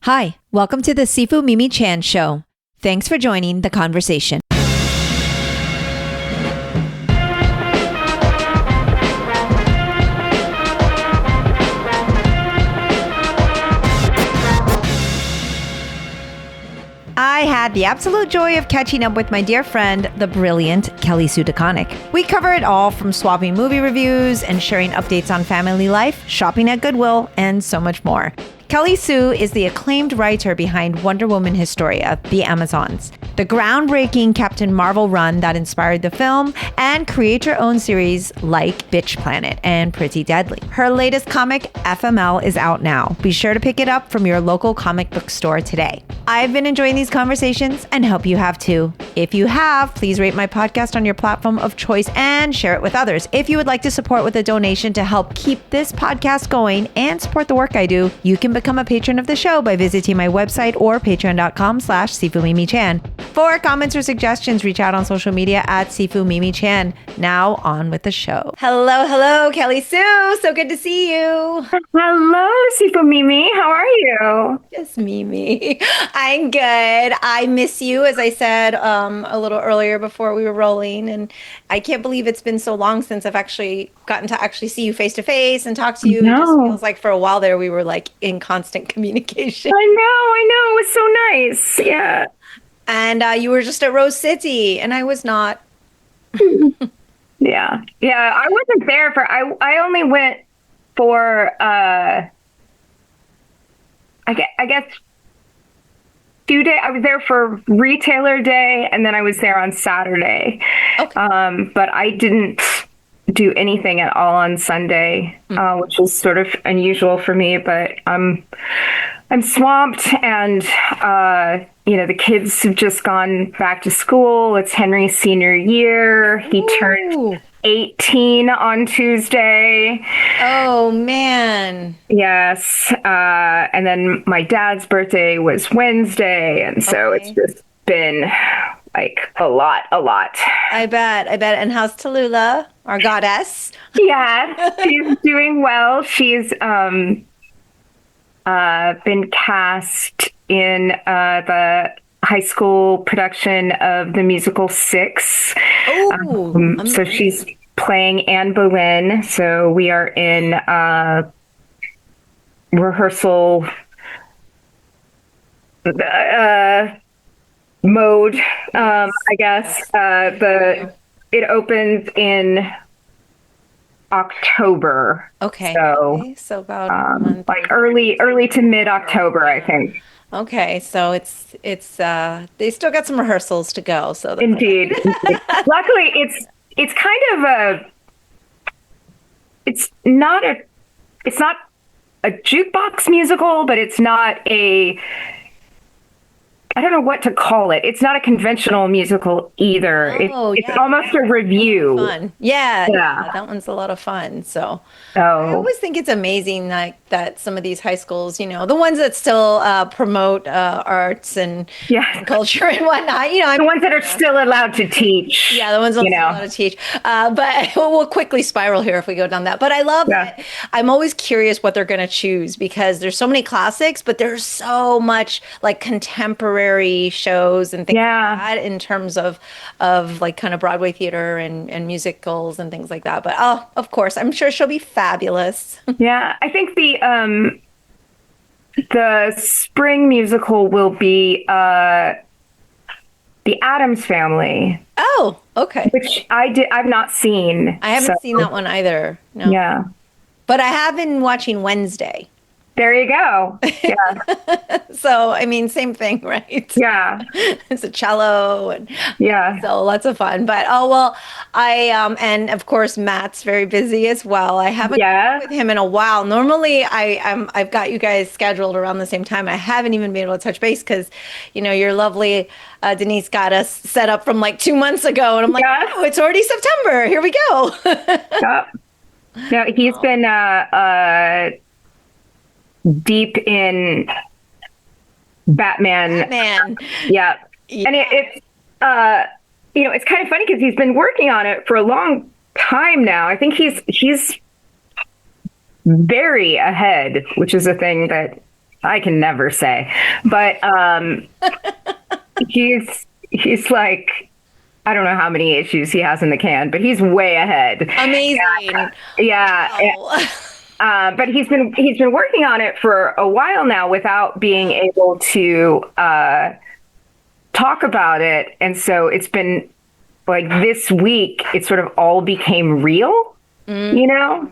Hi, welcome to the Sifu Mimi Chan Show. Thanks for joining the conversation. I had the absolute joy of catching up with my dear friend, the brilliant Kelly Sue DeConnick. We cover it all from swapping movie reviews and sharing updates on family life, shopping at Goodwill, and so much more. Kelly Sue is the acclaimed writer behind Wonder Woman Historia, The Amazons, the groundbreaking Captain Marvel run that inspired the film, and creator-owned series like Bitch Planet and Pretty Deadly. Her latest comic, FML, is out now. Be sure to pick it up from your local comic book store today. I've been enjoying these conversations and hope you have too. If you have, please rate my podcast on your platform of choice and share it with others. If you would like to support with a donation to help keep this podcast going and support the work I do, you can become a patron of the show by visiting my website or patreon.com/SifuMimiChan. For comments or suggestions, reach out on social media at SifuMimiChan. Now on with the show. Hello, Kelly Sue. So good to see you. Hello, Sifu Mimi. How are you? Just Mimi. I'm good. I miss you, as I said a little earlier before we were rolling. And I can't believe it's been so long since I've actually gotten to actually see you face to face and talk to you. No. It just feels like for a while there we were like in constant communication. I know. It was so nice. Yeah. And you were just at Rose City, and I was not. Yeah. I wasn't there I only went for, I guess 2 days. I was there for retailer day, and then I was there on Saturday. Okay. But I didn't do anything at all on Sunday, which is sort of unusual for me, but I'm swamped, and the kids have just gone back to school. It's Henry's senior year. He turned 18 on Tuesday. Oh, man. Yes. And then my dad's birthday was Wednesday, and so it's just been like a lot. I bet. And how's Tallulah, our goddess? Yeah, she's doing well. She's been cast in the high school production of the musical Six. So she's playing Anne Boleyn. So we are in rehearsal mode, I guess. It opens in October. Okay. So about a month, like early to mid October, I think. Okay, so it's they still got some rehearsals to go. So Indeed. Luckily, it's kind of it's not a jukebox musical, but it's not I don't know what to call it. It's not a conventional musical either. It's almost a review. Fun. Yeah, that one's a lot of fun. So I always think it's amazing that some of these high schools, the ones that still promote arts and culture and whatnot, the ones that are still allowed to teach. Yeah, the ones that are still allowed to teach. But we'll quickly spiral here if we go down that. But I love that. I'm always curious what they're going to choose, because there's so many classics, but there's so much like contemporary shows and things like that in terms of like kind of Broadway theater and musicals and things like that. But of course, I'm sure she'll be fabulous. Yeah, I think the spring musical will be The Addams Family. Oh, okay. Which I've not seen. I haven't seen that one either. No. Yeah. But I have been watching Wednesday. There you go. Yeah. So, I mean, same thing, right? Yeah. It's a cello and so lots of fun. But and of course Matt's very busy as well. I haven't talked with him in a while. Normally I've got you guys scheduled around the same time. I haven't even been able to touch base because, your lovely Denise got us set up from like 2 months ago. And I'm like, oh, it's already September. Here we go. No, he's been deep in Batman. Yeah. And it's it's kind of funny because he's been working on it for a long time now. I think he's very ahead, which is a thing that I can never say, but he's like, I don't know how many issues he has in the can, but he's way ahead. Amazing. Yeah. Wow. But he's been working on it for a while now without being able to talk about it, and so it's been like this week. It sort of all became real, you know.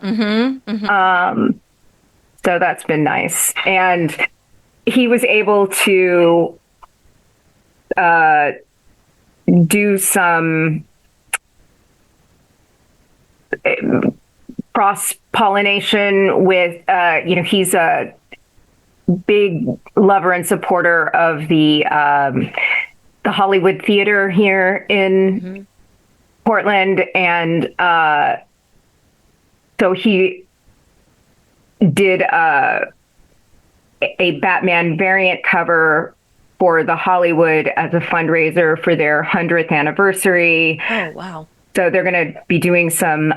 So that's been nice, and he was able to do some cross pollination with, he's a big lover and supporter of the Hollywood theater here in Portland, and so he did a Batman variant cover for the Hollywood as a fundraiser for their 100th anniversary. Oh, wow. So they're going to be doing some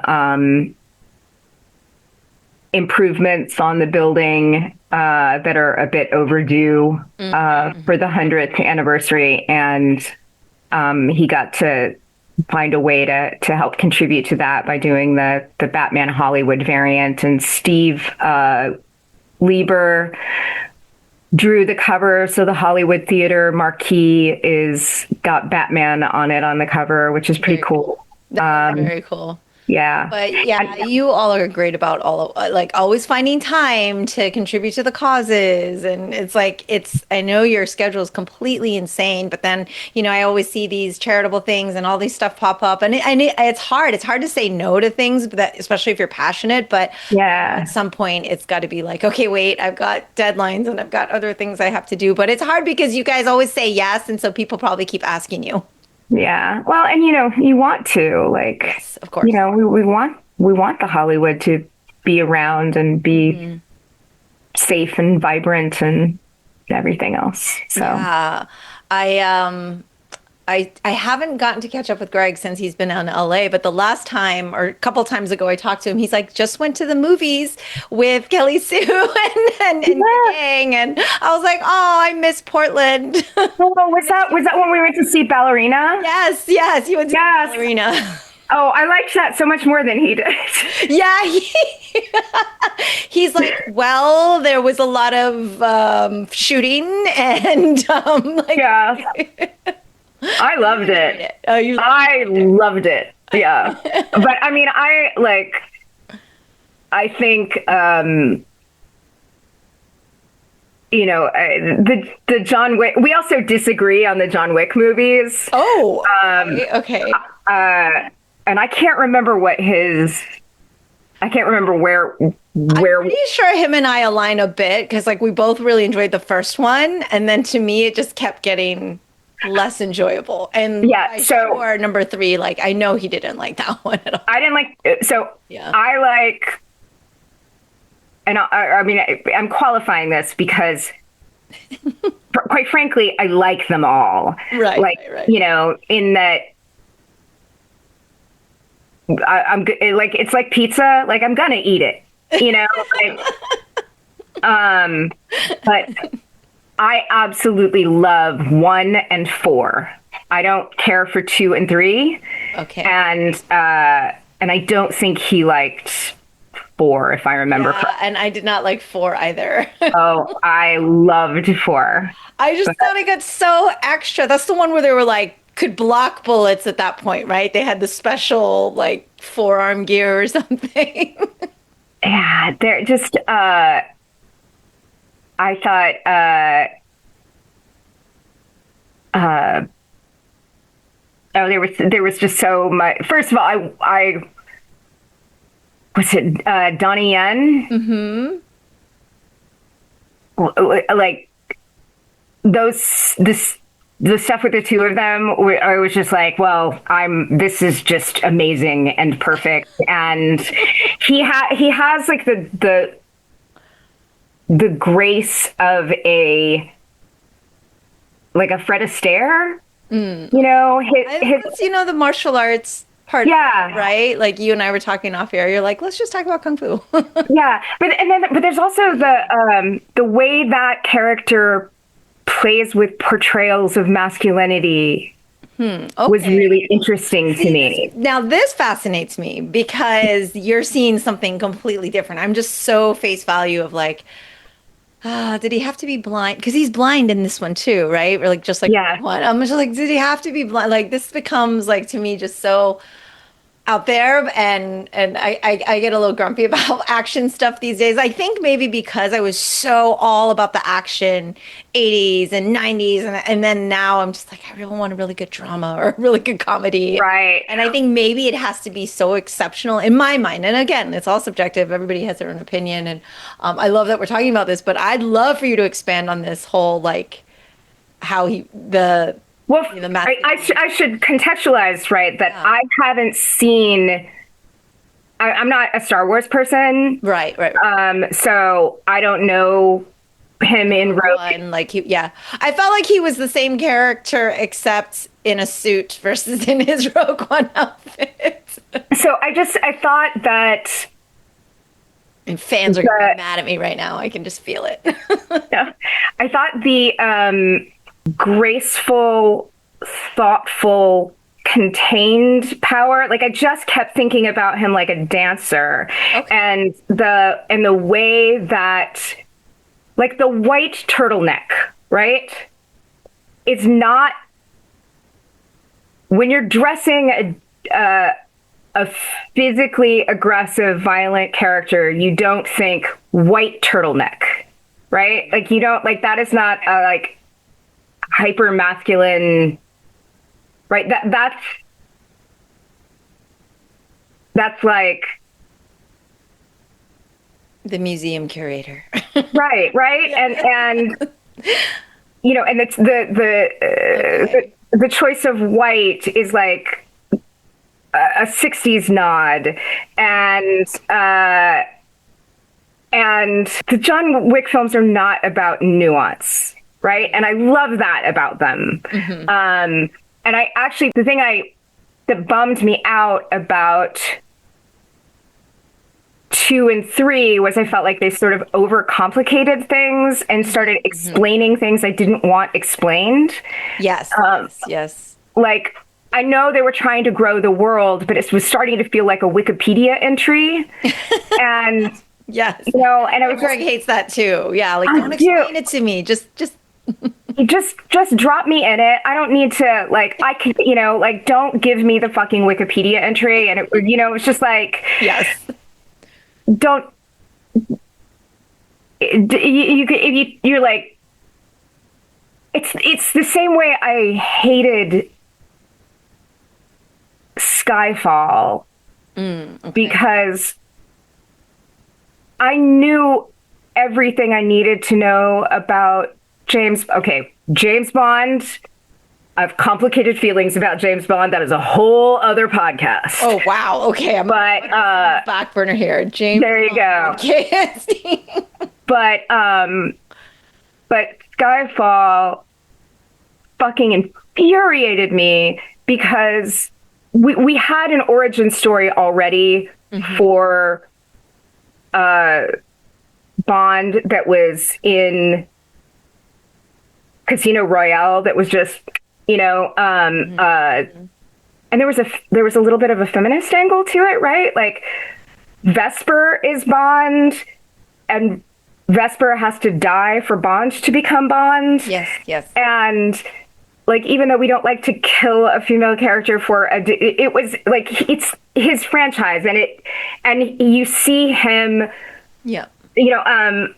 improvements on the building that are a bit overdue for the 100th anniversary. And he got to find a way to help contribute to that by doing the Batman Hollywood variant. And Steve Lieber drew the cover, so the Hollywood Theater marquee is got Batman on it on the cover, which is pretty cool. That's very cool. Yeah. But yeah, you all are great about all of like always finding time to contribute to the causes. And it's like, I know your schedule is completely insane, but then, I always see these charitable things and all these stuff pop up, and it's hard. It's hard to say no to things, but especially if you're passionate, but yeah, at some point it's got to be like, okay, wait, I've got deadlines and I've got other things I have to do, but it's hard because you guys always say yes. And so people probably keep asking you. Yeah. Well, and you want to, like, yes, of course. We want the Hollywood to be around and be safe and vibrant and everything else. So yeah. I haven't gotten to catch up with Greg since he's been in LA, but the last time or a couple times ago I talked to him, he's like, just went to the movies with Kelly Sue and the gang. And I was like, oh, I miss Portland. Oh, was that when we went to see Ballerina? Yes, you went to Ballerina. Oh, I liked that so much more than he did. Yeah, he's like, well, there was a lot of shooting and yeah. I loved it. Oh, you loved I loved it. Yeah. But I mean, I think, the John Wick, we also disagree on the John Wick movies. Oh, okay. And I can't remember where I'm pretty sure him and I align a bit because like we both really enjoyed the first one. And then to me, it just kept getting less enjoyable. And yeah, sure, number 3, like I know he didn't like that one at all. I didn't like yeah. I like, and I mean I'm qualifying this because quite frankly I like them all. Right. Like right. In that I'm like, it's like pizza, like I'm gonna eat it, but I absolutely love 1 and 4. I don't care for 2 and 3. Okay. And I don't think he liked 4, if I remember correctly. And I did not like 4 either. Oh, I loved 4. I just thought it got so extra. That's the one where they were like, could block bullets at that point, right? They had the special like forearm gear or something. Yeah, they're just I thought there was just so much. First of all, I was it Donnie Yen? Like the stuff with the two of them, I was just like, well, this is just amazing and perfect. And he has like the grace of a Fred Astaire, his the martial arts part, Yeah. right? Like you and I were talking off air. You're like, let's just talk about kung fu. Yeah, but there's also the way that character plays with portrayals of masculinity was Okay. really interesting to See, me. now this fascinates me because you're seeing something completely different. I'm just so face value of like, did he have to be blind? Because he's blind in this one too, right? Or like just like Yeah, what? I'm just like, did he have to be blind? Like this becomes like to me just so out there, and I get a little grumpy about action stuff these days. I think maybe because I was so all about the action 80s and 90s, and then now I'm just like I really want a really good drama or a really good comedy. right. And I think maybe it has to be so exceptional in my mind. And again, it's all subjective. Everybody has their own opinion. And I love that we're talking about this, but I'd love for you to expand on this whole like how Well, the math. I should contextualize, right, that I haven't seen. I'm not a Star Wars person, Right. so I don't know him in Rogue. One, like yeah, I felt like he was the same character except in a suit versus in his Rogue One outfit. So I thought that And fans are gonna be mad at me right now. I can just feel it. yeah, I thought the graceful, thoughtful, contained power. Like I just kept thinking about him like a dancer, and the way that, like the white turtleneck, right? It's not when you're dressing a physically aggressive, violent character. You don't think white turtleneck, right? Like you don't like that is not a, like hyper masculine, right? That's like The museum curator. right, and you know, and it's the choice of white is like a 60s nod, and the John Wick films are not about nuance, right? And I love that about them. And I actually, the thing that bummed me out about 2 and 3 was I felt like they sort of overcomplicated things and started explaining things I didn't want explained. Yes, yes. Like, I know they were trying to grow the world, but it was starting to feel like a Wikipedia entry. And yes, you know, and I was Greg hates that too. Yeah, like don't explain it to me. Just drop me in it. I don't need to like I can, you know, like don't give me the fucking Wikipedia entry. And it, you know, it's just like yes. Don't you're like it's the same way I hated Skyfall because I knew everything I needed to know about James Bond. I have complicated feelings about James Bond. That is a whole other podcast. Oh wow. Okay, I'm but back burner here. James. There you go. But Skyfall fucking infuriated me because we had an origin story already for Bond that was in Casino Royale that was just, you know, and there was a little bit of a feminist angle to it, right? Like Vesper is Bond and Vesper has to die for Bond to become Bond. Yes. And like, even though we don't like to kill a female character for it was like, it's his franchise and you see him. Yeah. You know,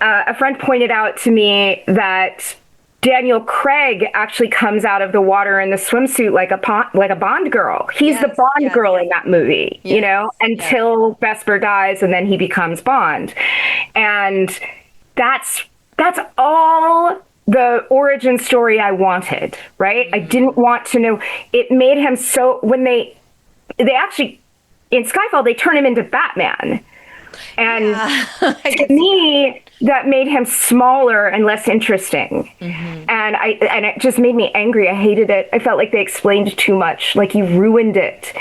a friend pointed out to me that Daniel Craig actually comes out of the water in the swimsuit like a Bond girl. He's the Bond girl in that movie, you know, until Vesper dies and then he becomes Bond. And that's all the origin story I wanted, right? I didn't want to know. It made him so when they actually in Skyfall they turn him into Batman, And I to can see me, that made him smaller and less interesting. And it just made me angry. I hated it. I felt like they explained too much, like you ruined it.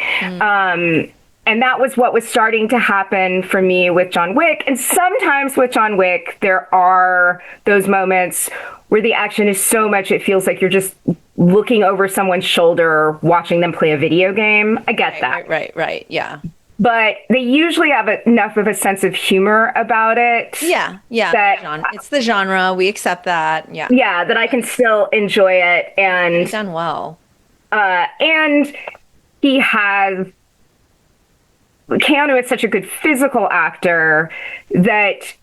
And that was what was starting to happen for me with John Wick. And sometimes with John Wick, there are those moments where the action is so much, it feels like you're just looking over someone's shoulder, watching them play a video game. I get that. Right. Yeah. But they usually have enough of a sense of humor about it. Yeah. It's the genre. We accept that. Yeah. Yeah, that I can still enjoy it. And It's done well. and he has Keanu is such a good physical actor that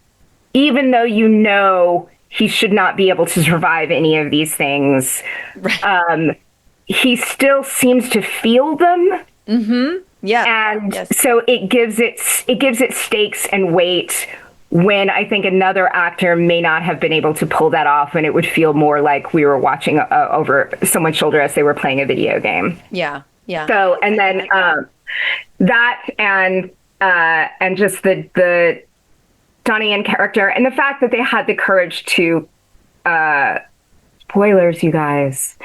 even though you know he should not be able to survive any of these things, he still seems to feel them. Yeah. And so it gives it stakes and weight when I think another actor may not have been able to pull that off, and it would feel more like we were watching over someone's shoulder as they were playing a video game. Yeah. So, and then that and just the Donnie Yen character and the fact that they had the courage to spoilers, you guys,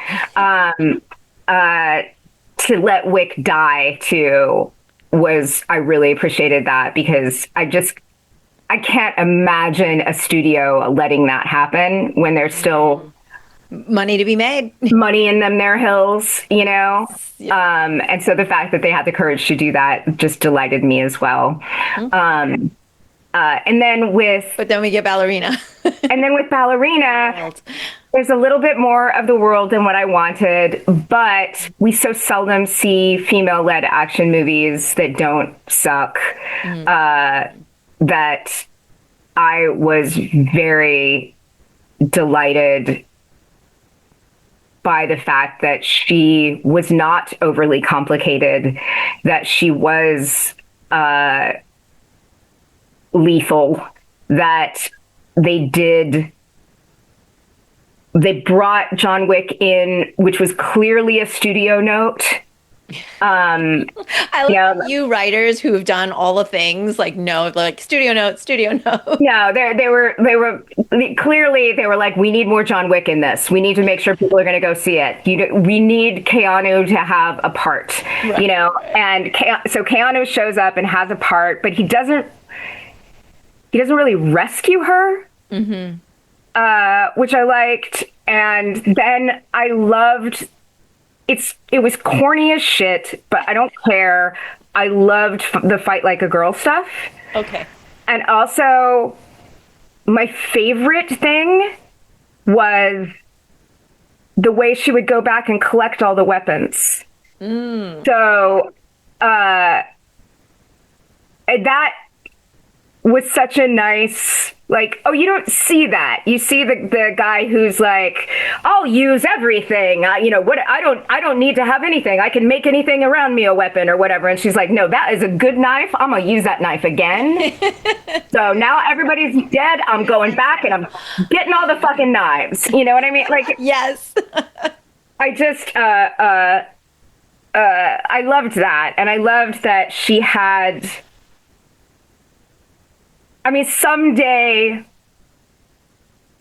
to let Wick die too I really appreciated that, because I can't imagine a studio letting that happen when there's still money to be made. Money in their hills, you know? Yeah. And so the fact that they had the courage to do that just delighted me as well. And then But then we get Ballerina. And then with Ballerina, there's a little bit more of the world than what I wanted, but we so seldom see female-led action movies that don't suck, that I was very delighted by the fact that she was not overly complicated, that she was lethal, that they brought John Wick in, which was clearly a studio note. I like you writers who have done all the things like studio note. No, they were clearly they were like, we need more John Wick in this. We need to make sure people are going to go see it. We need Keanu to have a part, right, and so Keanu shows up and has a part, but he doesn't really rescue her, which I liked. And then I loved it was corny as shit, but I don't care. I loved the fight like a girl stuff. Okay. And also, my favorite thing was the way she would go back and collect all the weapons. So, that was such a nice, you don't see that. You see the guy who's like, I'll use everything. I don't need to have anything. I can make anything around me a weapon or whatever. And she's like, no, that is a good knife. I'm going to use that knife again. So now everybody's dead. I'm going back and I'm getting all the fucking knives. You know what I mean? Yes. I just, I loved that. And I loved that she had, someday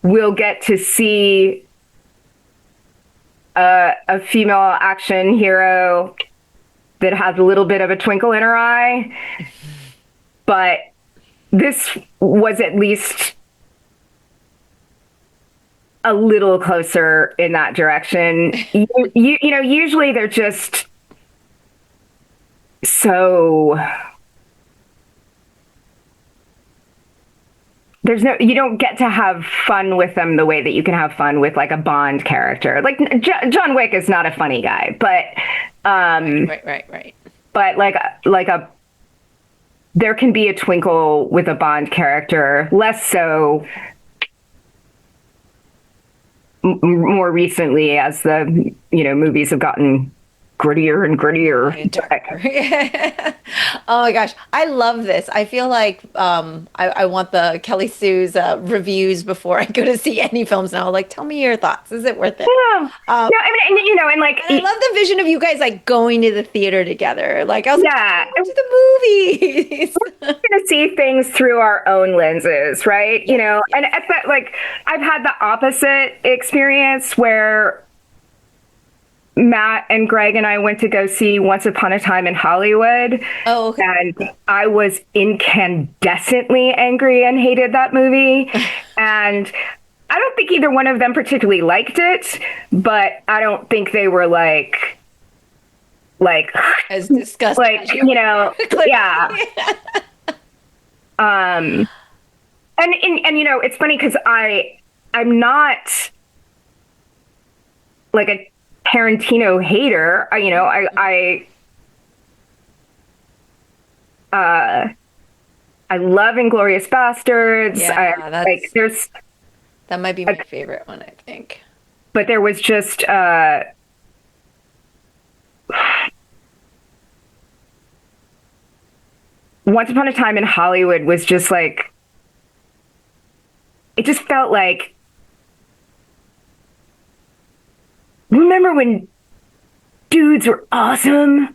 we'll get to see a female action hero that has a little bit of a twinkle in her eye. But this was at least a little closer in that direction. Usually they're just so... you don't get to have fun with them the way that you can have fun with a Bond character. John Wick is not a funny guy, but right. But there can be a twinkle with a Bond character, less so more recently as the movies have gotten grittier and grittier. Oh my gosh, I love this. I feel like I want the Kelly Sue's reviews before I go to see any films now. Like, tell me your thoughts. Is it worth it? Yeah. Um, No, I mean, and, you know, and like, and I love the vision of you guys like going to the theater together. Like, I was like, yeah, go to the movies. to see things through our own lenses, right? You Yes, know, and yes. but like I've had the opposite experience where Matt and Greg and I went to go see Once Upon a Time in Hollywood, Oh, okay. and I was incandescently angry and hated that movie. And I don't think either one of them particularly liked it, but I don't think they were like As disgusting like as you you know, were. yeah. And you know, it's funny because I'm not like a Tarantino hater. You know, I love Inglorious Bastards. Yeah, Like there's, that might be my favorite one, I think. but there was just Once Upon a Time in Hollywood was just like, it just felt like, remember when dudes were awesome?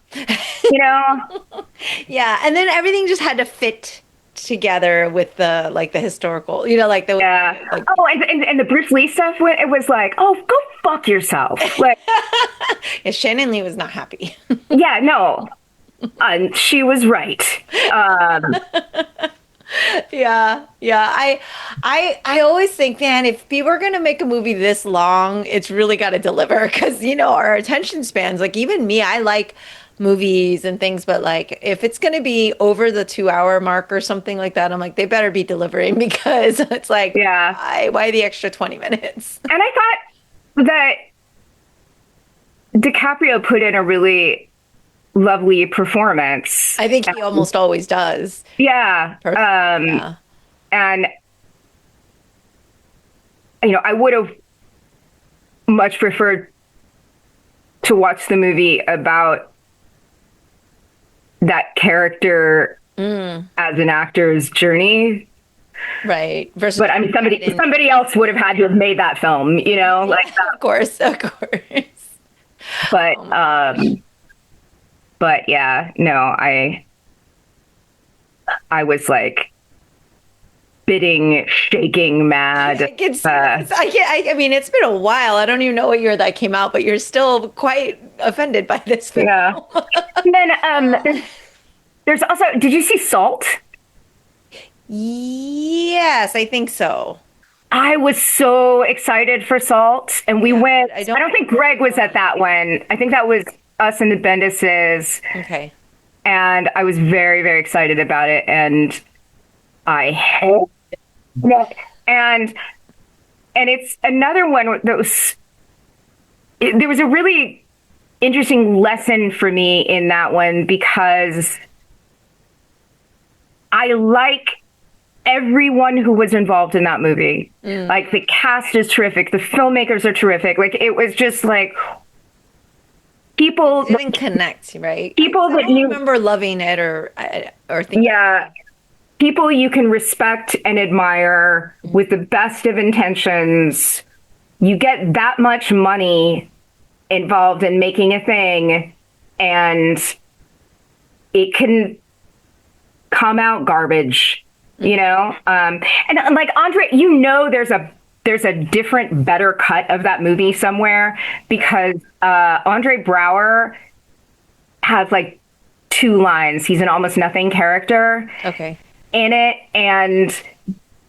You know? Yeah, and then everything just had to fit together with the like the historical, like the Yeah. like Oh, and the Bruce Lee stuff, it was like, oh, go fuck yourself. Like, yeah, Shannon Lee was not happy. yeah, no. She was right. Um, Yeah, yeah. I always think, man, if people are gonna make a movie this long, it's really got to deliver because our attention spans. Like even me, I like movies and things, but like if it's gonna be over the 2 hour mark or something like that, I'm like they better be delivering because it's like yeah. why the extra 20 minutes? And I thought that DiCaprio put in a really lovely performance. I think he almost always does. Yeah. Yeah. And, I would have much preferred to watch the movie about that character as an actor's journey. Right. Versus But I mean, somebody else would have had to have made that film, like of course, of course. But, but yeah, no, I was like spitting, shaking, mad. I can't. I mean, it's been a while. I don't even know what year that came out, but you're still quite offended by this film. Yeah. And then there's also, did you see Salt? Yes, I think so. I was so excited for Salt, and we went. I I don't don't think Greg was at that one. I think that was us and the Bendises, Okay. and I was very, very excited about it, and I hated it. And it's another one that was. There was a really interesting lesson for me in that one because I like everyone who was involved in that movie. Like the cast is terrific, the filmmakers are terrific. Like it was just like people Didn't connect, right? people I that don't you remember loving it or thinking. yeah, people you can respect and admire with the best of intentions. You get that much money involved in making a thing, and it can come out garbage. And like Andre, there's a different, better cut of that movie somewhere because Andre Brower has like 2 lines. He's an almost nothing character Okay. in it, and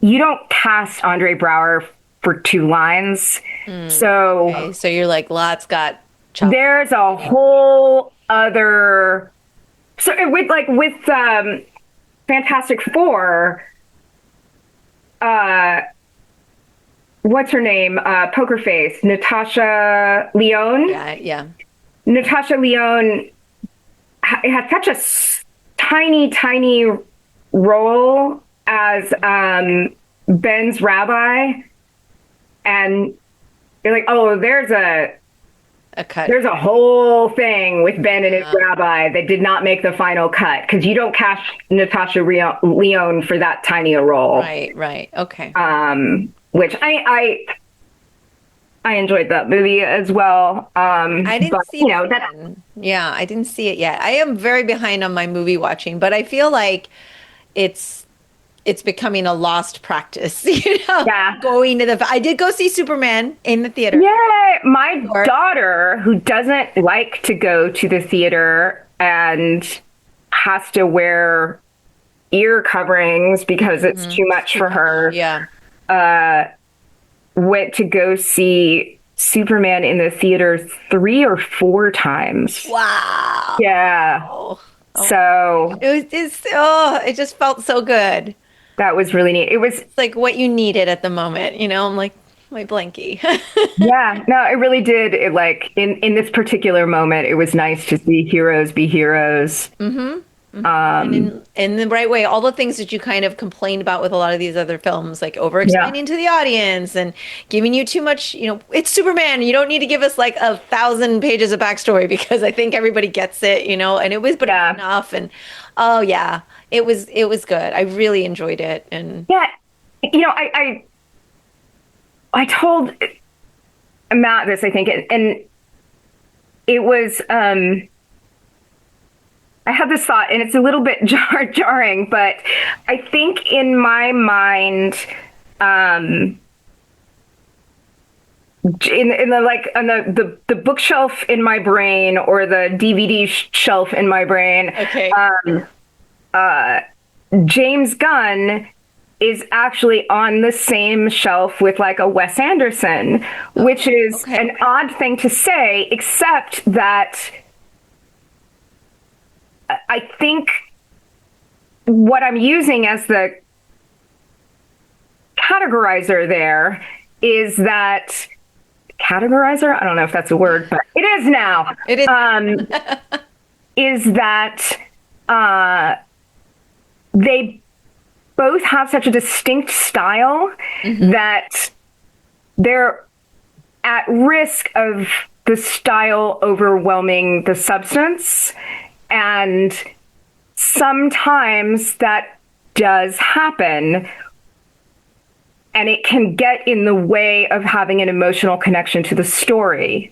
you don't cast Andre Brower for 2 lines. So Okay. So you're like, Lot's got chops. there's a whole other. So with Fantastic Four, what's her name? Poker Face, Natasha Lyonne. Yeah. Natasha Lyonne had such a tiny, tiny role as Ben's rabbi, and you're like, oh, there's a cut. There's a whole thing with Ben and his Yeah. rabbi that did not make the final cut because you don't cast Natasha Lyonne for that tiny a role. Right, right. Okay. Which I enjoyed that movie as well. I But didn't see you that know that one. Yeah, I didn't see it yet. I am very behind on my movie watching, but I feel like it's it's becoming a lost practice, yeah. going to the I did go see Superman in the theater. Yeah, my Or daughter, who doesn't like to go to the theater and has to wear ear coverings because it's too much too for much. her, Yeah. went to go see Superman in the theater 3 or 4 times. Wow. Yeah. Oh, So it just felt so good. that was really neat. It was, It's like what you needed at the moment, I'm like my blankie. yeah, no, it really did. It like in this particular moment, it was nice to see heroes be heroes. And in the right way, all the things that you kind of complained about with a lot of these other films, like over Yeah. explaining to the audience and giving you too much, it's Superman. You don't need to give us like 1,000 pages of backstory because I think everybody gets it, and but it was Yeah. enough. And oh yeah, it was good. I really enjoyed it. And Yeah. I told Matt this, I think, and it was I had this thought, and it's a little bit jarring, but I think in my mind, um, in the like on the bookshelf in my brain or the DVD shelf in my brain, okay. James Gunn is actually on the same shelf with like a Wes Anderson, which is Okay. an odd thing to say, except that I think what I'm using as the categorizer there is that categorizer, I don't know if that's a word, but it is now. It is. Is that they both have such a distinct style that they're at risk of the style overwhelming the substance. And sometimes that does happen. And it can get in the way of having an emotional connection to the story.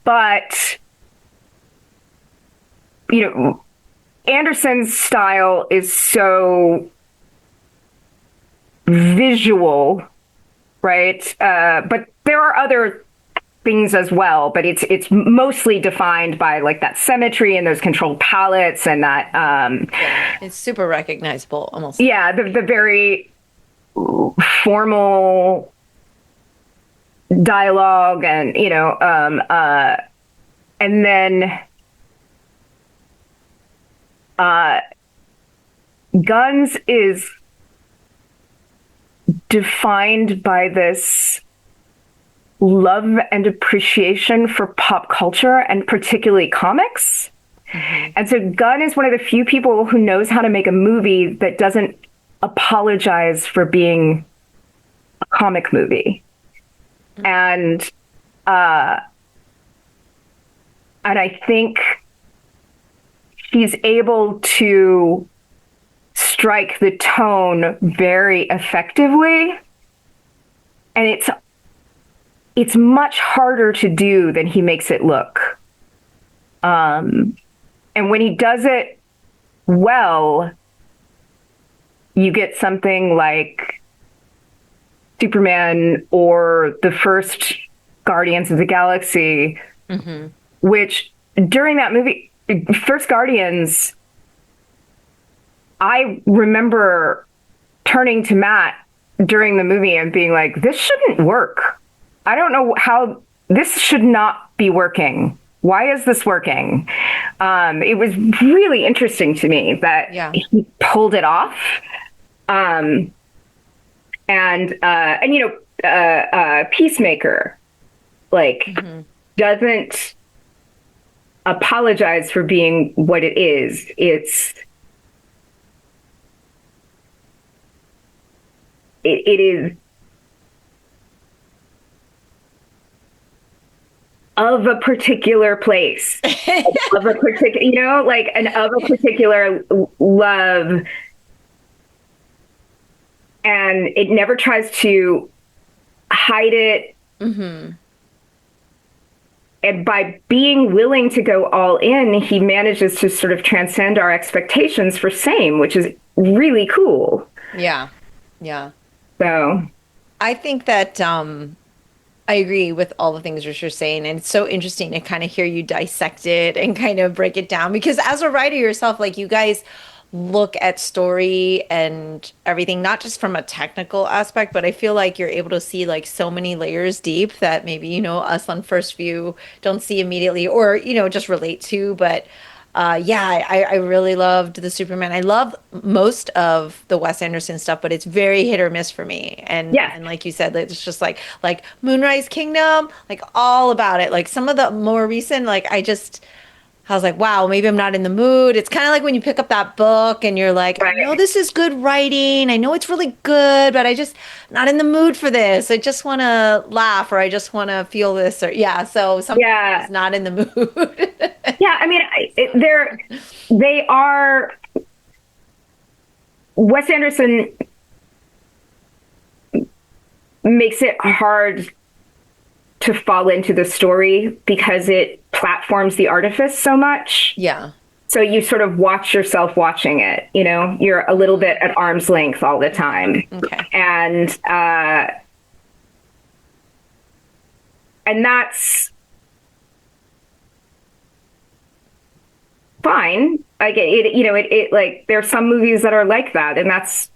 But, Anderson's style is so visual, right? But there are other things as well, but it's mostly defined by like that symmetry and those controlled palettes and that Yeah, it's super recognizable almost. yeah, the very formal dialogue and and then Guns is defined by this love and appreciation for pop culture and particularly comics. And so Gunn is one of the few people who knows how to make a movie that doesn't apologize for being a comic movie. And I think he's able to strike the tone very effectively. And it's much harder to do than he makes it look. And when he does it well, you get something like Superman or the first Guardians of the Galaxy, which during that movie, First Guardians, I remember turning to Matt during the movie and being like, this shouldn't work. I don't know how this should not be working. Why is this working? It was really interesting to me that he pulled it off. Peacemaker, like, doesn't apologize for being what it is. It is of a particular place, of a particular, like an of a particular love. And it never tries to hide it. Mm-hmm. And by being willing to go all in, he manages to sort of transcend our expectations for same, which is really cool. Yeah. Yeah. So I think that I agree with all the things you're saying. And it's so interesting to kind of hear you dissect it and kind of break it down because as a writer yourself, like you guys look at story and everything, not just from a technical aspect, but I feel like you're able to see like so many layers deep that maybe, us on first view don't see immediately or, just relate to. But yeah, I really loved the Superman. I love most of the Wes Anderson stuff, but it's very hit or miss for me. yeah, And like you said, it's just like Moonrise Kingdom, like all about it. Like some of the more recent, I was like, wow, maybe I'm not in the mood. It's kind of like when you pick up that book and you're like, I know right. this is good writing. I know it's really good, but I just not in the mood for this. I just want to laugh or I just want to feel this or yeah. So sometimes Yeah. it's not in the mood. Yeah. I mean, they are, Wes Anderson makes it hard to fall into the story because it platforms the artifice so much. Yeah. So you sort of watch yourself watching it, you're a little bit at arm's length all the time. Okay. And that's fine. Like it like there's some movies that are like that and that's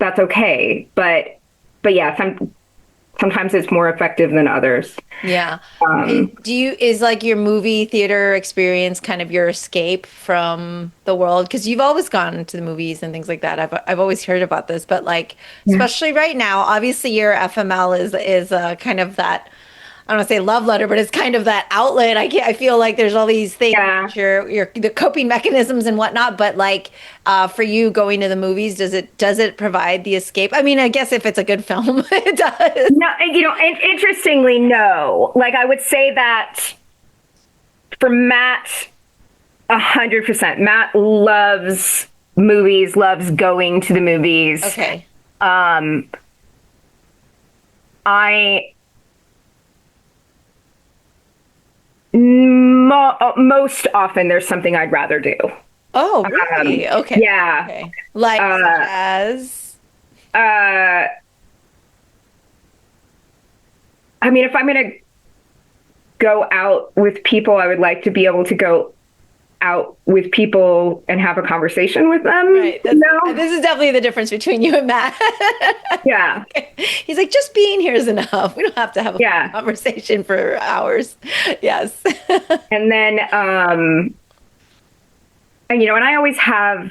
okay. But yeah, sometimes it's more effective than others. Yeah. Is like your movie theater experience kind of your escape from the world? Because you've always gone to the movies and things like that. I've always heard about this, but like, especially right now, obviously your FML is kind of that, I don't want to say love letter, but it's kind of that outlet. I feel like there's all these things, Yeah. your the coping mechanisms and whatnot. But like for you going to the movies, does it provide the escape? I mean, I guess if it's a good film, it does. No, interestingly, no. Like I would say that for Matt, 100%. Matt loves movies, loves going to the movies. Okay. I most often there's something I'd rather do. Oh, really? Okay. Yeah. Okay. Like such as Uh, I mean, if I'm going to go out with people, I would like to be able to go out with people and have a conversation with them. right. This is definitely the difference between you and Matt. Yeah. He's like, just being here is enough. We don't have to have a Yeah. conversation for hours. Yes. And then, and I always have,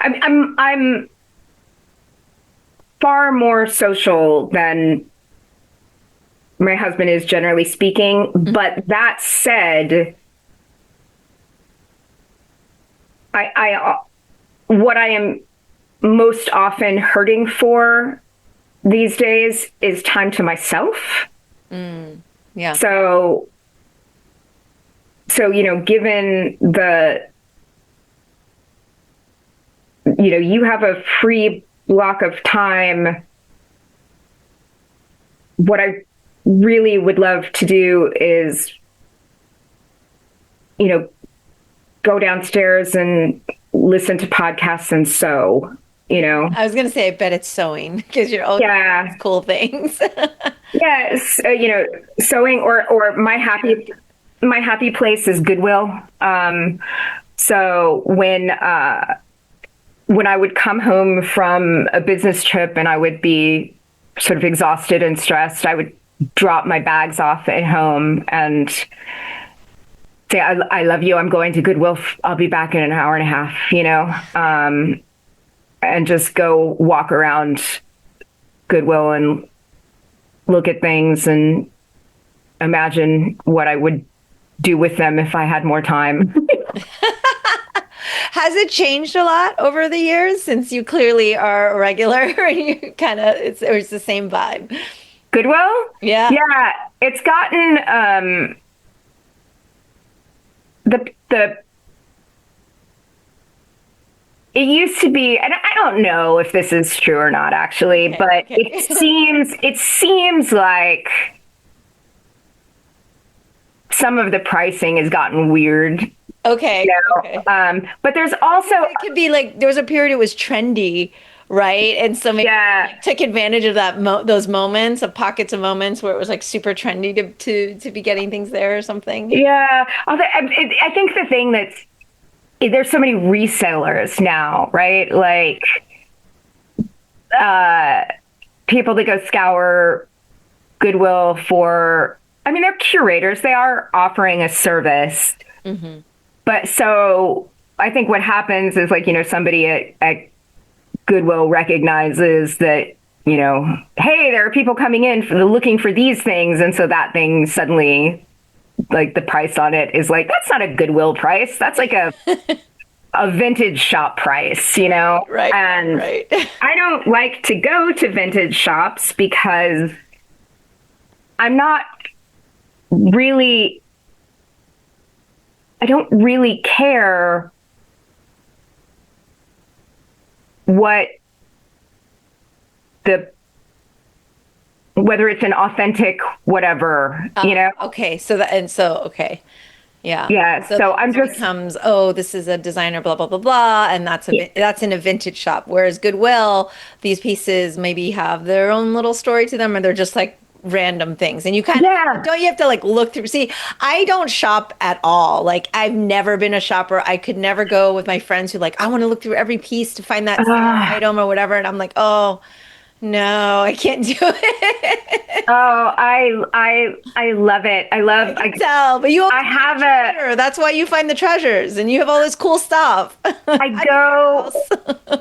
I'm far more social than my husband is, generally speaking. But that said, I what I am most often hurting for these days is time to myself. Yeah. So given you have a free block of time, what I really would love to do is, go downstairs and listen to podcasts and sew, I was gonna say, I bet it's sewing because you're always doing these cool things. Yes, sewing or my happy place is Goodwill. So when I would come home from a business trip and I would be sort of exhausted and stressed, I would drop my bags off at home and say, I love you. I'm going to Goodwill. I'll be back in an hour and a half, and just go walk around Goodwill and look at things and imagine what I would do with them if I had more time. Has it changed a lot over the years since you clearly are a regular and you kind of it's the same vibe? Goodwill? Yeah. Yeah, it's gotten the it used to be, and I don't know if this is true or not actually, Okay. but Okay. it seems like some of the pricing has gotten weird. Okay. Okay. But there's also, It could be like there was a period it was trendy, right? And so maybe yeah, you took advantage of that those moments, of pockets of moments where it was like super trendy to be getting things there or something. yeah. I think the thing that's there's so many resellers now, right? Like uh, people that go scour Goodwill for. I mean, they're curators. They are offering a service, Hmm. but so I think what happens is like somebody at Goodwill recognizes that, hey, there are people coming in looking for these things. And so that thing suddenly, like the price on it is like, that's not a Goodwill price. That's like a vintage shop price, Right. And Right. I don't like to go to vintage shops because I'm not really, I don't really care what the whether it's an authentic whatever, Okay. So that and so okay. Yeah. Yeah. So So then I'm it just becomes, oh, this is a designer, blah blah blah blah, and yeah. that's in a vintage shop. Whereas Goodwill, these pieces maybe have their own little story to them, or they're just like random things. And you kind of Yeah. don't you have to like look through. See, I don't shop at all. Like I've never been a shopper. I could never go with my friends who like I want to look through every piece to find that sale Uh, item or whatever. And I'm like, oh no, I can't do it. oh, I love it. I can tell, but you always I find the have a treasure. That's why you find the treasures, and you have all this cool stuff. I Out of your go house.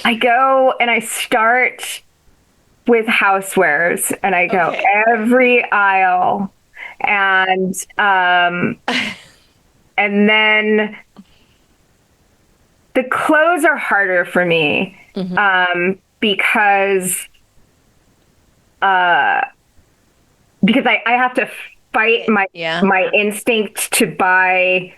I go and I start with housewares and I go Okay. every aisle and and then the clothes are harder for me Hmm. because I have to fight Yeah. my instinct to buy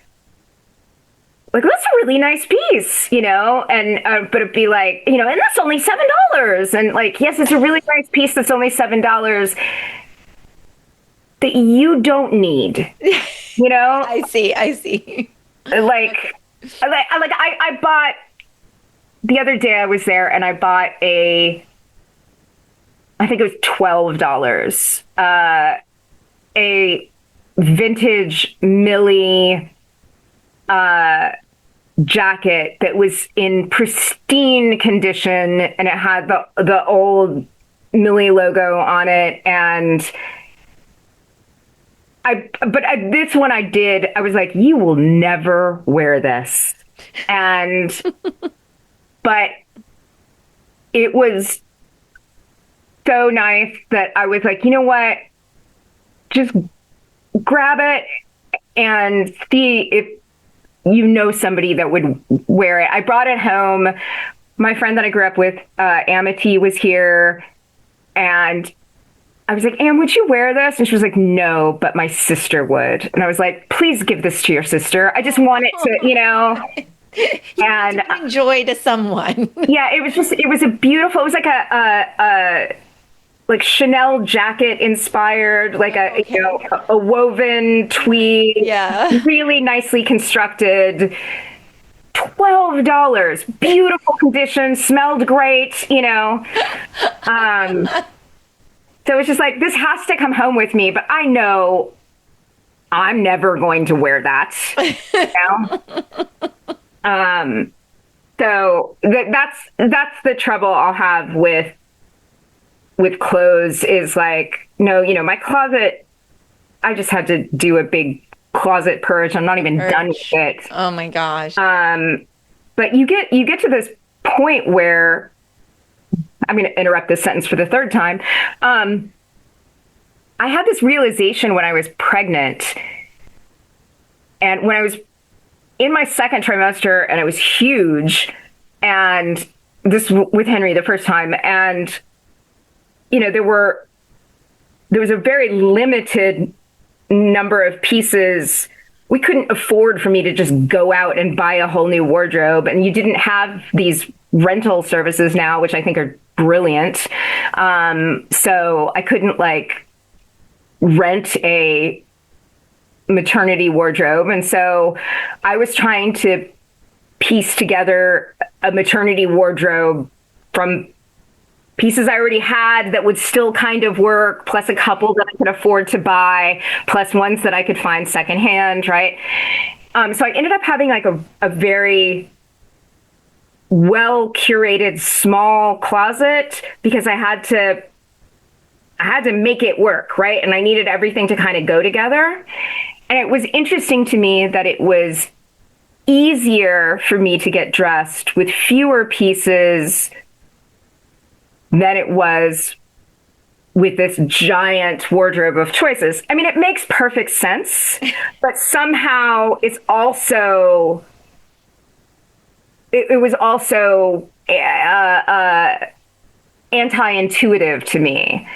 like that's a really nice piece, and but it'd be like, and that's only $7, and like, yes, it's a really nice piece that's only $7 that you don't need, you know, I see. I see. like, I bought the other day I was there and I bought I think it was $12, a vintage Millie jacket that was in pristine condition and it had the old Millie logo on it. And this one I did, I was like, you will never wear this. And, but it was so nice that I was like, you know what? Just grab it and see if somebody that would wear it. I brought it home. My friend that I grew up with, Amity, was here, and I was like, Am, would you wear this? And she was like, no, but my sister would. And I was like, please give this to your sister. I just want it to, You and want to bring joy to someone. yeah, it was a beautiful, it was like a like Chanel jacket inspired, like Okay. a woven tweed, Yeah. really nicely constructed. $12, beautiful condition, smelled great, Um, so it's just like this has to come home with me, but I know I'm never going to wear that. So that's the trouble I'll have with clothes is like, no, my closet, I just had to do a big closet purge. I'm not even done with it. Oh my gosh. But you get to this point where I'm going to interrupt this sentence for the third time. I had this realization when I was pregnant and when I was in my second trimester and it was huge and this with Henry the first time. And, there were there was a very limited number of pieces. We couldn't afford for me to just go out and buy a whole new wardrobe. And you didn't have these rental services now, which I think are brilliant. So I couldn't like rent a maternity wardrobe. And so I was trying to piece together a maternity wardrobe from pieces I already had that would still kind of work, plus a couple that I could afford to buy, plus ones that I could find secondhand, right? So I ended up having like a very well curated small closet because I had to make it work, right? And I needed everything to kind of go together. And it was interesting to me that it was easier for me to get dressed with fewer pieces than it was with this giant wardrobe of choices. I mean, it makes perfect sense, but somehow it's also, it was also anti-intuitive to me.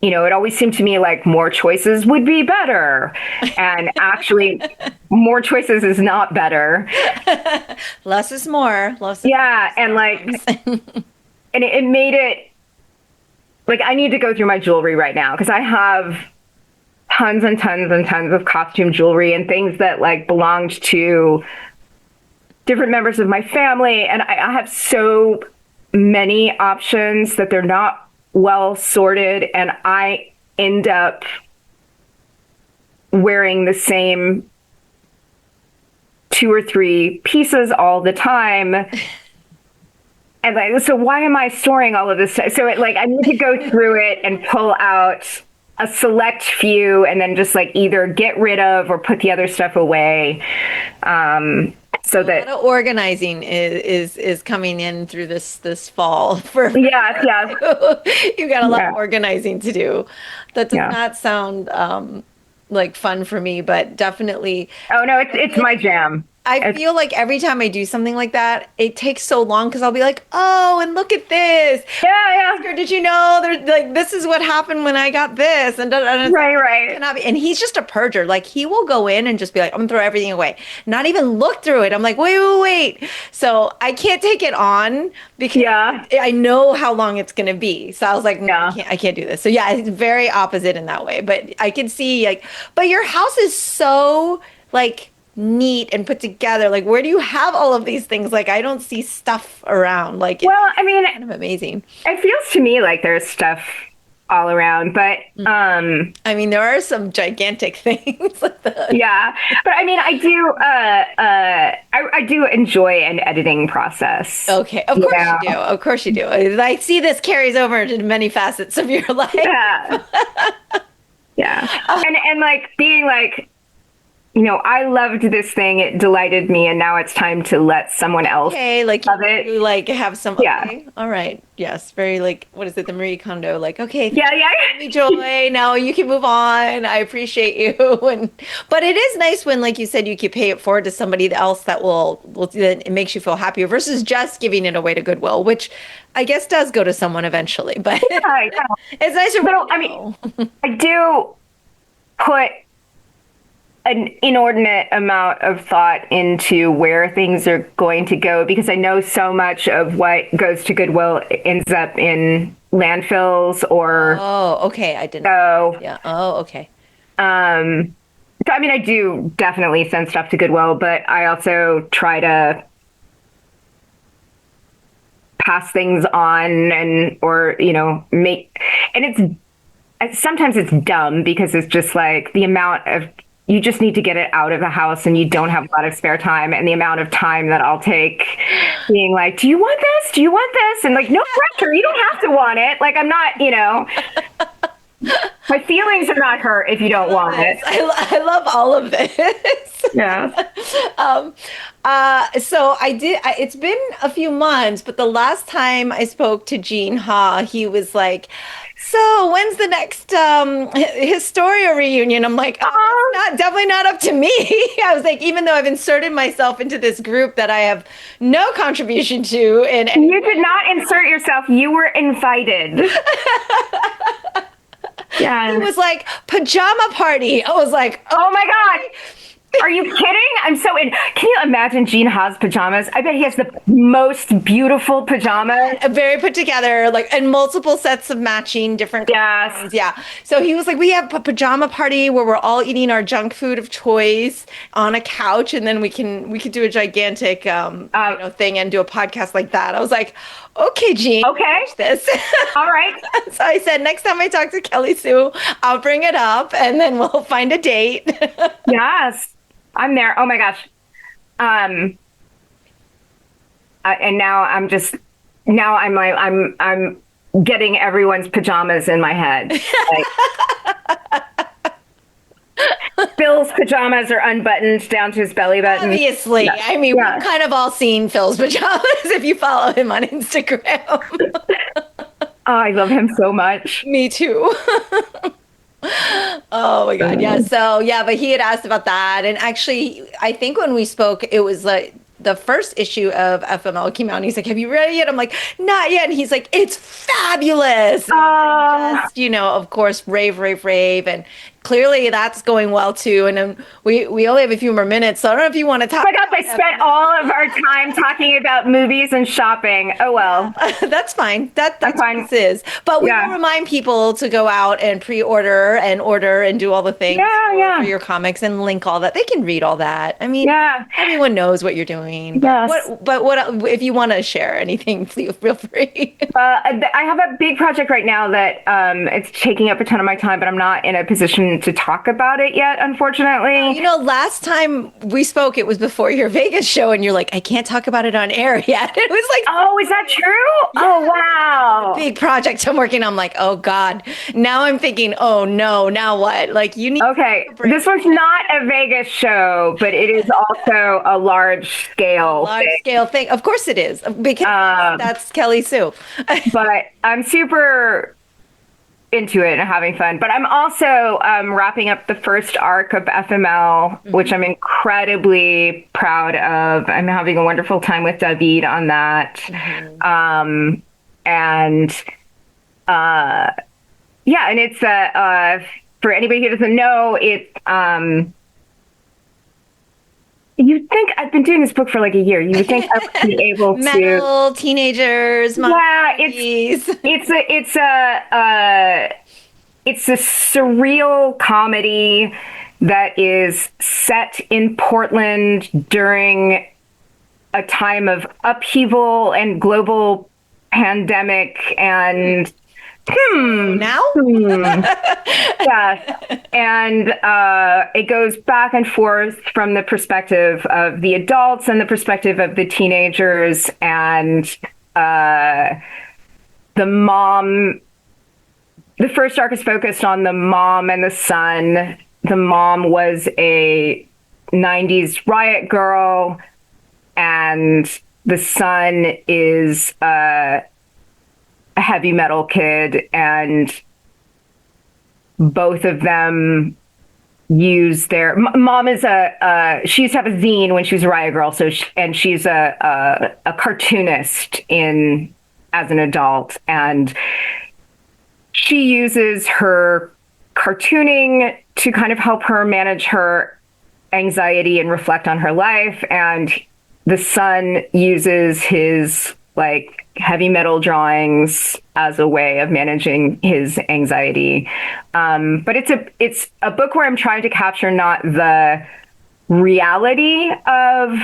You know, it always seemed to me like more choices would be better. And actually, more choices is not better. Less is more. Yeah. And like, and it made it like, I need to go through my jewelry right now because I have tons and tons and tons of costume jewelry and things that like belonged to different members of my family. And I have so many options that they're not well sorted, and I end up wearing the same 2 or 3 pieces all the time. And like, so why am I storing all of this? So it, like, I need to go through it and pull out a select few and then just like either get rid of or put the other stuff away. So that a lot of organizing is coming in through this fall for yeah. You got a lot of organizing to do. That does not sound like fun for me, but definitely. Oh no, it's my jam. I feel like every time I do something like that, it takes so long because I'll be like, oh, and look at this. Yeah. Oscar, did you know? There's like, this is what happened when I got this. And right. And he's just a purger. Like, he will go in and just be like, I'm gonna throw everything away. Not even look through it. I'm like, wait. So I can't take it on because I know how long it's gonna be. So I was like, no, I can't do this. So yeah, it's very opposite in that way. But I can see like, but your house is so like neat and put together. Like, where do you have all of these things? Like, I don't see stuff around. Like, well, I mean, kind of amazing. It feels to me like there's stuff all around, but I mean, there are some gigantic things. Yeah, but I mean, I do enjoy an editing process. Okay, of course you do. Of course you do. I see this carries over into many facets of your life. Yeah, and like being like, you know, I loved this thing. It delighted me, and now it's time to let someone else love it. You like have some. Okay. All right. Yes. Very like, what is it? The Marie Kondo. Like, okay. Yeah. Me joy. Now you can move on. I appreciate you. But it is nice when, like you said, you can pay it forward to somebody else that will then it makes you feel happier versus just giving it away to Goodwill, which I guess does go to someone eventually. But it's nicer. But I mean, I do put an inordinate amount of thought into where things are going to go because I know so much of what goes to Goodwill ends up in landfills or. Oh, okay. I didn't. So, yeah. Oh, okay. So, I mean, I do definitely send stuff to Goodwill, but I also try to pass things on or, you know, sometimes it's dumb because it's just like the amount of, you just need to get it out of the house and you don't have a lot of spare time, and the amount of time that I'll take being like, do you want this? Do you want this? And like, no pressure. You don't have to want it. Like, I'm not, you know, my feelings are not hurt if you don't want it. I love all of this. Yeah. So it's been a few months, but the last time I spoke to Gene Ha, he was like, so when's the next Historia reunion? I'm like, definitely not up to me. I was like, even though I've inserted myself into this group that I have no contribution to. And you did not insert yourself. You were invited. Yeah. He was like, pajama party. I was like, Oh my God. Are you kidding? I'm so in. Can you imagine Gene Ha's pajamas? I bet he has the most beautiful pajamas. very put together, like, and multiple sets of matching different Yes. colors. Yeah. So he was like, we have a pajama party where we're all eating our junk food of choice on a couch, and then we could do a gigantic thing and do a podcast like that. I was like, okay, Gene, Okay. watch this. All right. So I said, next time I talk to Kelly Sue, I'll bring it up, and then we'll find a date. Yes. I'm there. Oh my gosh. And now I'm like, I'm getting everyone's pajamas in my head. Like, Phil's pajamas are unbuttoned down to his belly button. Obviously. Yeah. I mean, Yeah. we've kind of all seen Phil's pajamas if you follow him on Instagram. Oh, I love him so much. Me too. Oh my God. Yeah. So, yeah, but he had asked about that. And actually, I think when we spoke, it was like the first issue of FML came out. And he's like, have you read it yet? I'm like, not yet. And he's like, it's fabulous. And just, of course, rave. And clearly that's going well too. And we only have a few more minutes. So I don't know if you want to talk. Oh my gosh, I spent all of our time talking about movies and shopping. Oh, well. That's fine. That's fine. what this is. But we will remind people to go out and order and do all the things for your comics and link all that. They can read all that. I mean, everyone knows what you're doing. Yes. But what if you want to share anything, please feel free. I have a big project right now that it's taking up a ton of my time, but I'm not in a position to talk about it yet, unfortunately. Last time we spoke, it was before your Vegas show, and you're like, I can't talk about it on air yet. It was like, oh, is that true? Yeah. Oh, wow. Big project I'm working on. I'm like, oh God. Now I'm thinking, oh no, now what? Like you need. Okay, this was not a Vegas show, but it is also a large scale thing. Of course it is, because that's Kelly Sue. But I'm super into it and having fun. But I'm also wrapping up the first arc of FML, which I'm incredibly proud of. I'm having a wonderful time with David on that. And it's for anybody who doesn't know, it's you'd think I've been doing this book for like a year. You would think I would be able to metal teenagers. Yeah, it's a surreal comedy that is set in Portland during a time of upheaval and global pandemic and now? Yeah. And it goes back and forth from the perspective of the adults and the perspective of the teenagers, and the mom. The first arc is focused on the mom and the son. The mom was a 90s riot girl, and the son is a heavy metal kid, and both of them use their mom is she used to have a zine when she was a riot girl, and she's a cartoonist as an adult, and she uses her cartooning to kind of help her manage her anxiety and reflect on her life, and the son uses his like heavy metal drawings as a way of managing his anxiety. But it's a book where I'm trying to capture not the reality of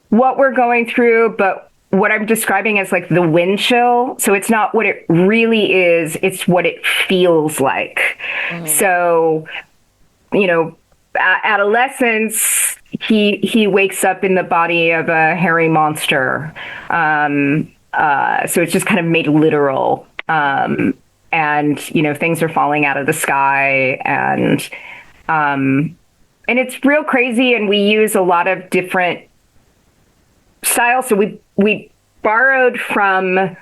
what we're going through, but what I'm describing as like the wind chill. So it's not what it really is, it's what it feels like. So, adolescence, he wakes up in the body of a hairy monster. So it's just kind of made literal. And, things are falling out of the sky, and it's real crazy. And we use a lot of different styles. So we borrowed from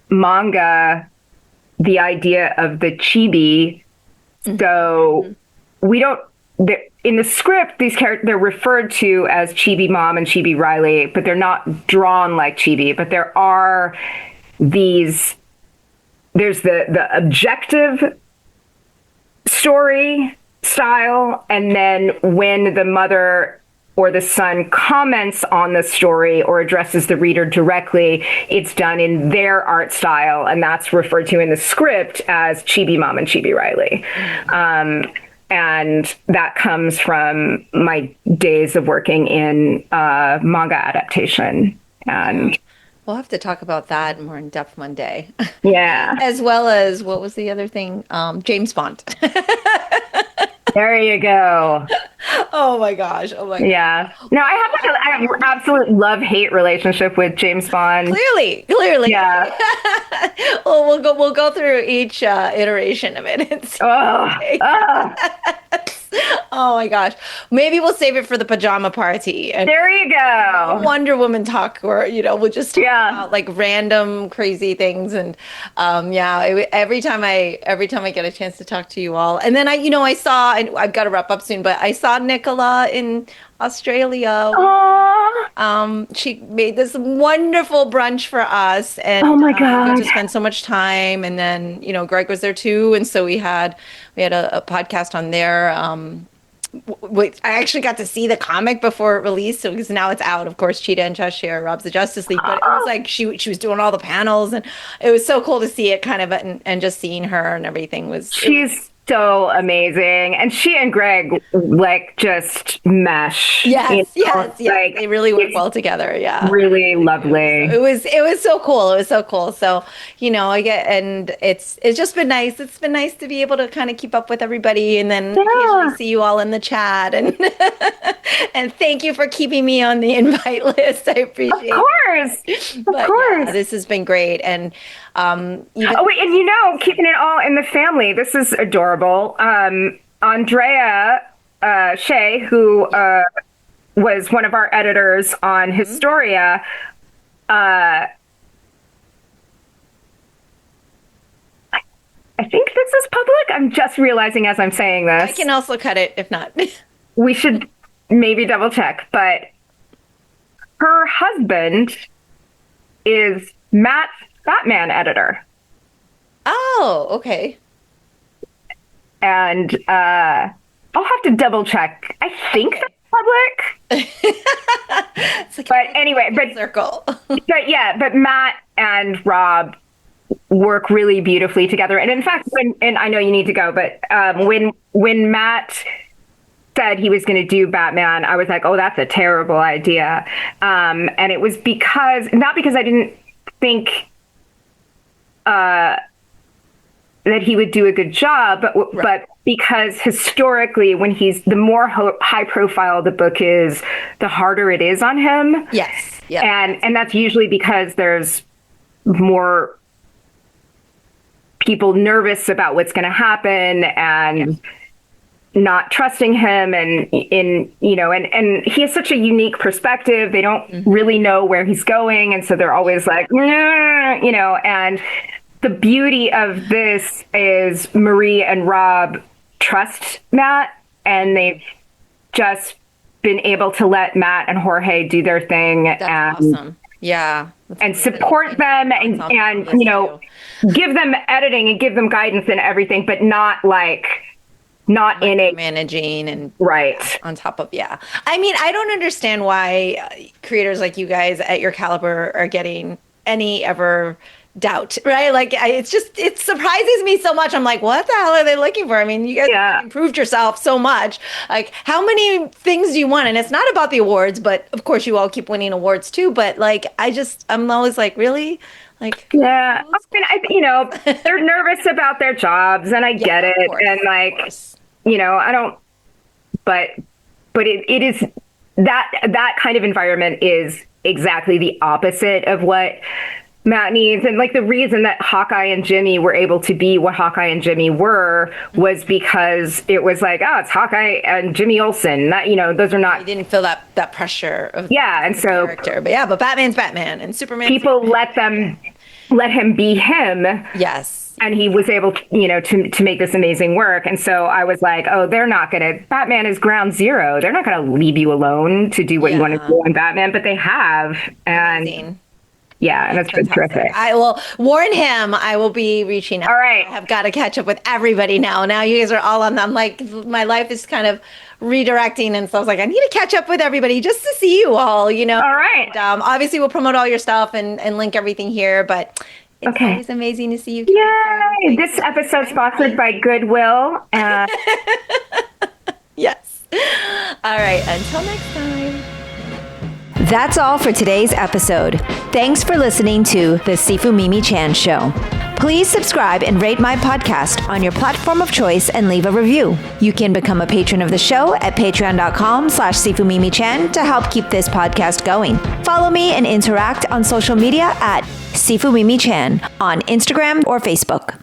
manga the idea of the chibi. So we don't, in the script, these characters, they're referred to as Chibi Mom and Chibi Riley, but they're not drawn like Chibi. But there are these there's the objective story style, and then when the mother or the son comments on the story or addresses the reader directly, it's done in their art style, and that's referred to in the script as Chibi Mom and Chibi Riley. And that comes from my days of working in manga adaptation. And we'll have to talk about that more in depth one day. yeah. As well as, what was the other thing? James Bond. There you go. Oh my gosh. Oh my gosh. Yeah. No, I have an absolute love-hate relationship with James Bond. Clearly. Yeah. Well, we'll go through each iteration of it and see. Oh my gosh. Maybe we'll save it for the pajama party. And there you go. Wonder Woman talk, or, we'll just talk about like random crazy things. And every time I get a chance to talk to you all. And then I saw, and I've got to wrap up soon, but I saw Nicola in Australia. She made this wonderful brunch for us, and oh my we god, got to spend so much time. And then Greg was there too, and so we had a podcast on there. I actually got to see the comic before it released, because now it's out. Of course, Cheetah and Cheshire, Rob's the Justice League. But it was like she was doing all the panels, and it was so cool to see it kind of, and just seeing her and everything was. She's so amazing, and she and Greg like just mesh. Yes. Like, they really work well together. Yeah, really lovely. It was so cool. It was so cool. So and it's just been nice. It's been nice to be able to kind of keep up with everybody, and then occasionally see you all in the chat. And and thank you for keeping me on the invite list. I appreciate it. Of course. Yeah, this has been great. And and keeping it all in the family. This is adorable. Andrea Shea, who was one of our editors on Historia, I think this is public. I'm just realizing as I'm saying this. I can also cut it if not. We should maybe double check, but her husband is Matt's Batman editor. Oh, okay. And I'll have to double check. I think that's public. It's like but anyway, circle. but Matt and Rob work really beautifully together. And in fact, and I know you need to go, but when Matt said he was going to do Batman, I was like, oh, that's a terrible idea. And it was not because I didn't think that he would do a good job, but because historically, when the more high profile the book is, the harder it is on him. Yes. Yeah. And that's usually because there's more people nervous about what's going to happen and not trusting him, and he has such a unique perspective. They don't really know where he's going, and so they're always like, and the beauty of this is Marie and Rob trust Matt, and they've just been able to let Matt and Jorge do their thing. That's awesome. Yeah. And support them and give them editing and give them guidance and everything, but not in a managing and right on top of. I mean, I don't understand why creators like you guys at your caliber are getting any ever doubt, right? Like it surprises me so much. I'm like, what the hell are they looking for? I mean, you guys have improved yourself so much. Like, how many things do you want? And it's not about the awards, but of course you all keep winning awards too. But like, I'm always like, really? Like, yeah, I mean, they're nervous about their jobs, and I get it. Course, and like, I don't, but it is that kind of environment is exactly the opposite of what Matt needs. And like the reason that Hawkeye and Jimmy were able to be what Hawkeye and Jimmy were was because it was like, oh, it's Hawkeye and Jimmy Olsen. That, those are not. You didn't feel that pressure of and so character. But Batman's Batman and Superman. People let him be him. Yes. And he was able to make this amazing work. And so I was like, oh, Batman is ground zero. They're not going to leave you alone to do what you want to do in Batman, but they have. And amazing. Yeah, and it's been terrific. I will warn him. I will be reaching out. All right. I have got to catch up with everybody now. Now you guys are all on them. Like my life is kind of redirecting. And so I was like, I need to catch up with everybody just to see you all, All right. And, obviously, we'll promote all your stuff and link everything here. But it's always amazing to see you. Yay! This episode sponsored by Goodwill. Yes. All right. Until next time. That's all for today's episode. Thanks for listening to the Sifu Mimi Chan Show. Please subscribe and rate my podcast on your platform of choice and leave a review. You can become a patron of the show at patreon.com/SifuMimiChan to help keep this podcast going. Follow me and interact on social media at Sifu Mimi Chan on Instagram or Facebook.